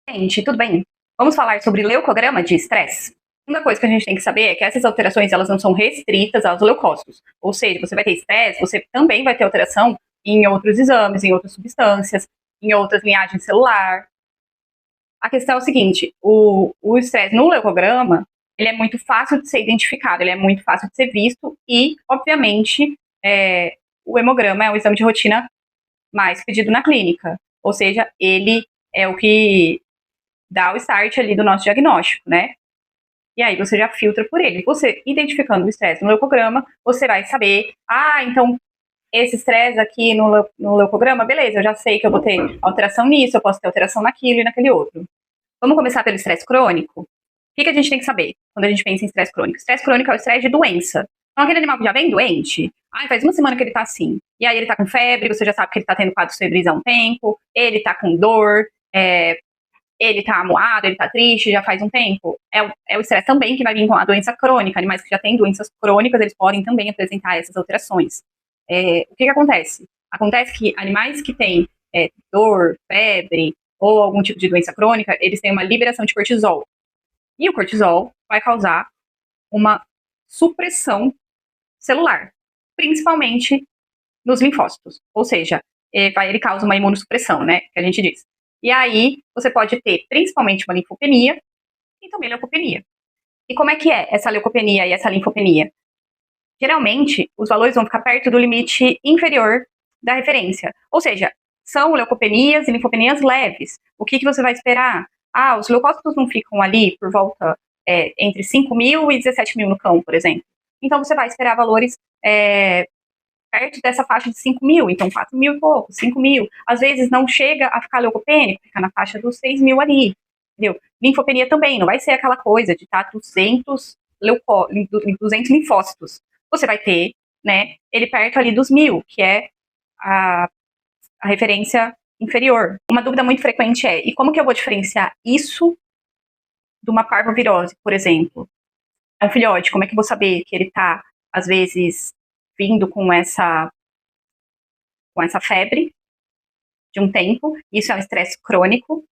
Gente, tudo bem? Vamos falar sobre leucograma de estresse? Uma coisa que a gente tem que saber é que essas alterações elas não são restritas aos leucócitos. Ou seja, você vai ter estresse, você também vai ter alteração em outros exames, em outras substâncias, em outras linhagens celular. A questão é o seguinte, o estresse no leucograma, ele é muito fácil de ser identificado, ele é muito fácil de ser visto e, obviamente, o hemograma é um exame de rotina mais pedido na clínica. Ou seja, ele é o que dá o start ali do nosso diagnóstico, né? E aí você já filtra por ele. Você identificando o estresse no leucograma, você vai saber, então esse estresse aqui no leucograma, beleza, eu já sei que eu vou ter alteração nisso, eu posso ter alteração naquilo e naquele outro. Vamos começar pelo estresse crônico? O que a gente tem que saber quando a gente pensa em estresse crônico? Estresse crônico é o estresse de doença. Então, aquele animal que já vem doente, faz uma semana que ele tá assim, e aí ele tá com febre, você já sabe que ele tá tendo quadros febris há um tempo, ele tá com dor, ele tá amuado, ele tá triste já faz um tempo. É o estresse também que vai vir com a doença crônica. Animais que já têm doenças crônicas, eles podem também apresentar essas alterações. O que acontece? Acontece que animais que têm dor, febre ou algum tipo de doença crônica, eles têm uma liberação de cortisol. E o cortisol vai causar uma supressão celular, principalmente nos linfócitos. Ou seja, ele causa uma imunossupressão, né? Que a gente diz. E aí, você pode ter principalmente uma linfopenia e também leucopenia. E como é que é essa leucopenia e essa linfopenia? Geralmente, os valores vão ficar perto do limite inferior da referência. Ou seja, são leucopenias e linfopenias leves. O que você vai esperar? Os leucócitos não ficam ali por volta entre 5.000 e 17.000 no cão, por exemplo. Então, você vai esperar valores perto dessa faixa de 5.000, então 4.000 e pouco, 5.000. Às vezes não chega a ficar leucopênico, fica na faixa dos 6.000 ali, entendeu? Linfopenia também, não vai ser aquela coisa de estar 200 linfócitos. Você vai ter, né, ele perto ali dos 1.000, que é a referência inferior. Uma dúvida muito frequente e como que eu vou diferenciar isso de uma parvovirose, por exemplo? É um filhote, como é que eu vou saber que ele está, às vezes, vindo com essa febre de um tempo? Isso é um estresse crônico.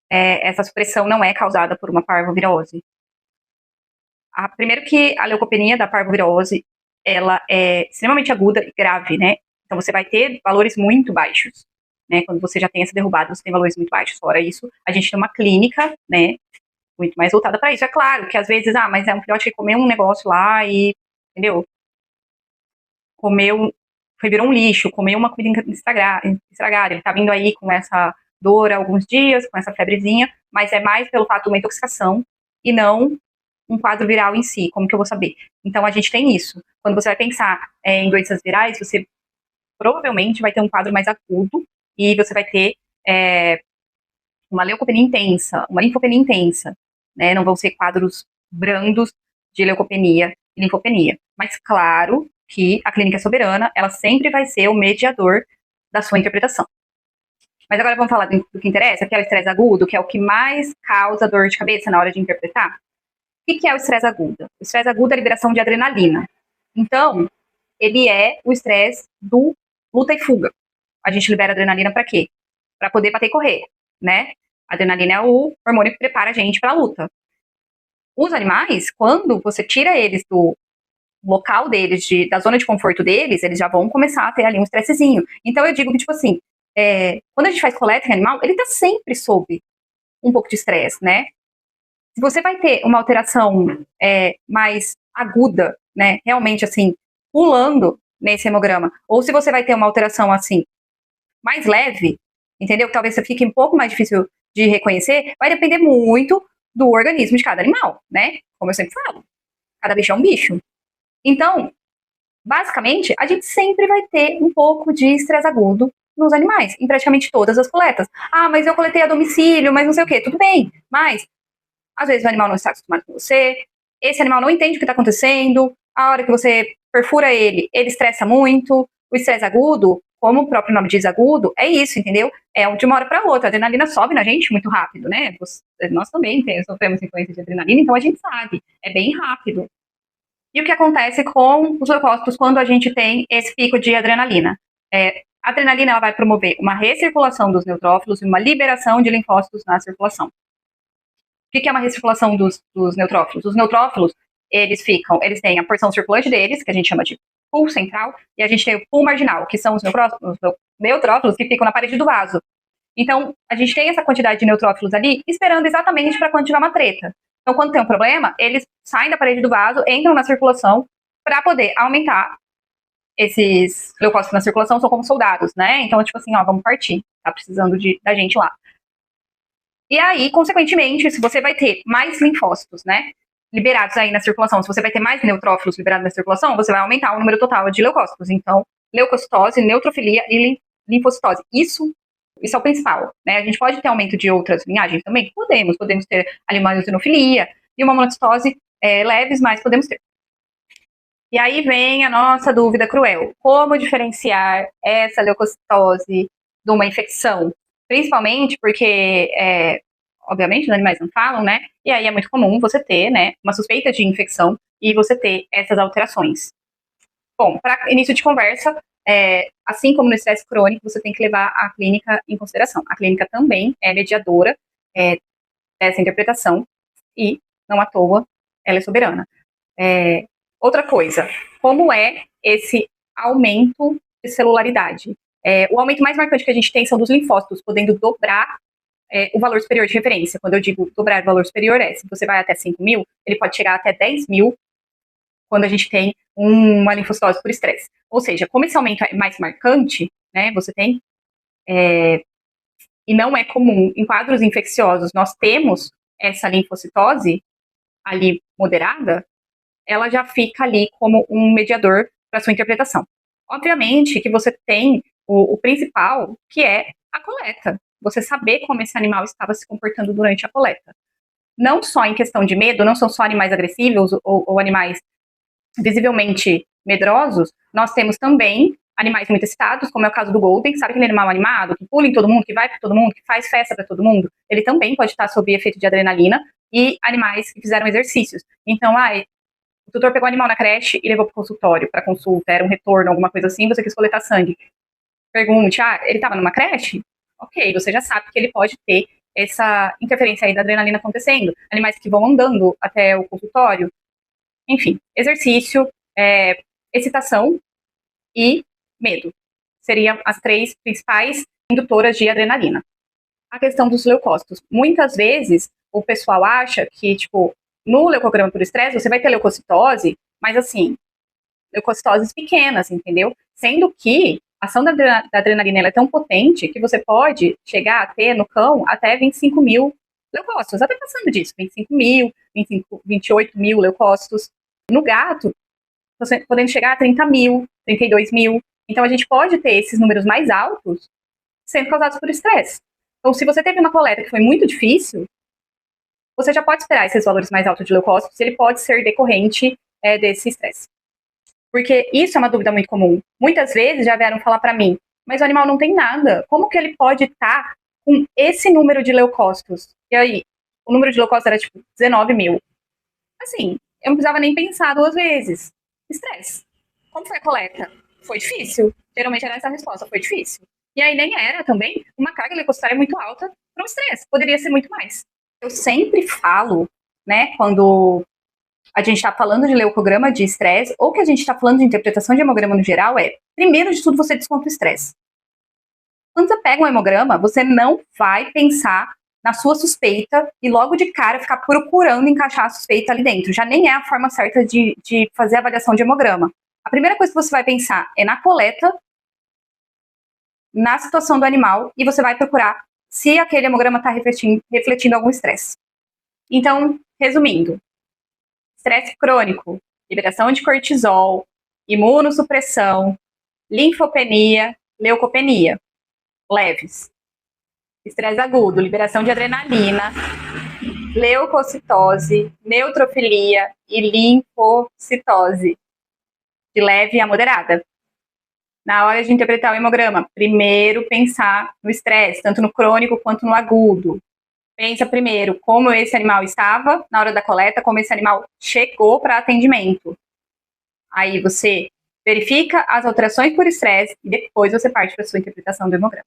Essa supressão não é causada por uma parvovirose. Primeiro que a leucopenia da parvovirose, ela é extremamente aguda e grave, né? Então você vai ter valores muito baixos, né? Quando você já tem essa derrubada, você tem valores muito baixos. Fora isso, a gente tem uma clínica, né? Muito mais voltada para isso. É claro que às vezes, mas é um filhote que comeu um negócio lá e, entendeu? Virou um lixo, comeu uma comida estragada, ele tá vindo aí com essa dor há alguns dias, com essa febrezinha, mas é mais pelo fato de uma intoxicação e não um quadro viral em si, como que eu vou saber? Então a gente tem isso. Quando você vai pensar em doenças virais, você provavelmente vai ter um quadro mais agudo e você vai ter uma leucopenia intensa, uma linfopenia intensa, né? Não vão ser quadros brandos de leucopenia e linfopenia. Mas claro que a clínica soberana, ela sempre vai ser o mediador da sua interpretação. Mas agora vamos falar do que interessa, que é o estresse agudo, que é o que mais causa dor de cabeça na hora de interpretar. O que é o estresse agudo? O estresse agudo é a liberação de adrenalina. Então, ele é o estresse do luta e fuga. A gente libera adrenalina para quê? Para poder bater e correr, né? A adrenalina é o hormônio que prepara a gente para a luta. Os animais, quando você tira eles do local deles, da zona de conforto deles, eles já vão começar a ter ali um estressezinho. Então eu digo que, tipo assim, quando a gente faz coleta em animal, ele tá sempre sob um pouco de estresse, né? Se você vai ter uma alteração mais aguda, né, realmente assim, pulando nesse hemograma, ou se você vai ter uma alteração assim, mais leve, entendeu? Que talvez você fique um pouco mais difícil de reconhecer, vai depender muito do organismo de cada animal, né? Como eu sempre falo, cada bicho é um bicho. Então, basicamente, a gente sempre vai ter um pouco de estresse agudo nos animais, em praticamente todas as coletas. Mas eu coletei a domicílio, mas não sei o quê. Tudo bem, mas às vezes o animal não está acostumado com você, esse animal não entende o que está acontecendo, a hora que você perfura ele, ele estressa muito. O estresse agudo, como o próprio nome diz agudo, é isso, entendeu? É de uma hora para outra. A adrenalina sobe na gente muito rápido, né? Nós também sofremos influência de adrenalina, então a gente sabe, é bem rápido. E o que acontece com os leucócitos quando a gente tem esse pico de adrenalina? A adrenalina ela vai promover uma recirculação dos neutrófilos e uma liberação de linfócitos na circulação. O que é uma recirculação dos neutrófilos? Os neutrófilos, eles têm a porção circulante deles, que a gente chama de pool central, e a gente tem o pool marginal, que são os neutrófilos que ficam na parede do vaso. Então, a gente tem essa quantidade de neutrófilos ali, esperando exatamente para quando tiver uma treta. Então, quando tem um problema, eles saem da parede do vaso, entram na circulação, para poder aumentar esses leucócitos na circulação, são como soldados, né? Então, tipo assim, ó, vamos partir, tá precisando da gente lá. E aí, consequentemente, se você vai ter mais linfócitos, né, liberados aí na circulação, se você vai ter mais neutrófilos liberados na circulação, você vai aumentar o número total de leucócitos. Então, leucocitose, neutrofilia e linfocitose. Isso é o principal, né? A gente pode ter aumento de outras linhagens também? Podemos ter eosinofilia e uma monocitose leves, mas podemos ter. E aí vem a nossa dúvida cruel. Como diferenciar essa leucocitose de uma infecção? Principalmente porque, obviamente, os animais não falam, né? E aí é muito comum você ter, né, uma suspeita de infecção e você ter essas alterações. Bom, para início de conversa, assim como no estresse crônico, você tem que levar a clínica em consideração. A clínica também é mediadora dessa interpretação e, não à toa, ela é soberana. Outra coisa, como é esse aumento de celularidade? O aumento mais marcante que a gente tem são dos linfócitos, podendo dobrar o valor superior de referência. Quando eu digo dobrar o valor superior, se você vai até 5 mil, ele pode chegar até 10 mil quando a gente tem uma linfocitose por estresse. Ou seja, como esse aumento é mais marcante, né, você tem, e não é comum, em quadros infecciosos, nós temos essa linfocitose ali moderada, ela já fica ali como um mediador para sua interpretação. Obviamente que você tem o principal, que é a coleta. Você saber como esse animal estava se comportando durante a coleta. Não só em questão de medo, não são só animais agressivos ou animais visivelmente medrosos, nós temos também animais muito excitados, como é o caso do Golden, sabe aquele animal animado, que pula em todo mundo, que vai para todo mundo, que faz festa para todo mundo? Ele também pode estar sob efeito de adrenalina, e animais que fizeram exercícios. Então, o tutor pegou o animal na creche e levou para o consultório para consulta, era um retorno, alguma coisa assim, você quis coletar sangue. Pergunte, ele estava numa creche? Ok, você já sabe que ele pode ter essa interferência aí da adrenalina acontecendo. Animais que vão andando até o consultório. Enfim, exercício, excitação e medo. Seriam as 3 principais indutoras de adrenalina. A questão dos leucócitos. Muitas vezes, o pessoal acha que, tipo, no leucograma por estresse, você vai ter leucocitose, mas assim, leucocitoses pequenas, entendeu? Sendo que a ação da adrenalina ela é tão potente que você pode chegar a ter no cão até 25 mil leucócitos, até passando disso, 25 mil, 28 mil leucócitos. No gato, você podendo chegar a 30 mil, 32 mil. Então, a gente pode ter esses números mais altos sendo causados por estresse. Então, se você teve uma coleta que foi muito difícil, você já pode esperar esses valores mais altos de leucócitos, ele pode ser decorrente desse estresse. Porque isso é uma dúvida muito comum. Muitas vezes já vieram falar para mim, mas o animal não tem nada. Como que ele pode estar com esse número de leucócitos? E aí, o número de leucócitos era tipo 19 mil. Assim, eu não precisava nem pensar 2 vezes. Estresse. Como foi a coleta? Foi difícil. Geralmente era essa a resposta, foi difícil. E aí nem era também uma carga leucocitária muito alta para o estresse. Poderia ser muito mais. Eu sempre falo, né, quando a gente está falando de leucograma de estresse, ou que a gente está falando de interpretação de hemograma no geral, primeiro de tudo, você desconta o estresse. Quando você pega um hemograma, você não vai pensar na sua suspeita e logo de cara ficar procurando encaixar a suspeita ali dentro. Já nem é a forma certa de fazer a avaliação de hemograma. A primeira coisa que você vai pensar é na coleta, na situação do animal, e você vai procurar se aquele hemograma está refletindo algum estresse. Então, resumindo, estresse crônico, liberação de cortisol, imunossupressão, linfopenia, leucopenia, leves. Estresse agudo, liberação de adrenalina, leucocitose, neutrofilia e linfocitose, de leve a moderada. Na hora de interpretar o hemograma, primeiro pensar no estresse, tanto no crônico quanto no agudo. Pensa primeiro como esse animal estava na hora da coleta, como esse animal chegou para atendimento. Aí você verifica as alterações por estresse e depois você parte para a sua interpretação do hemograma.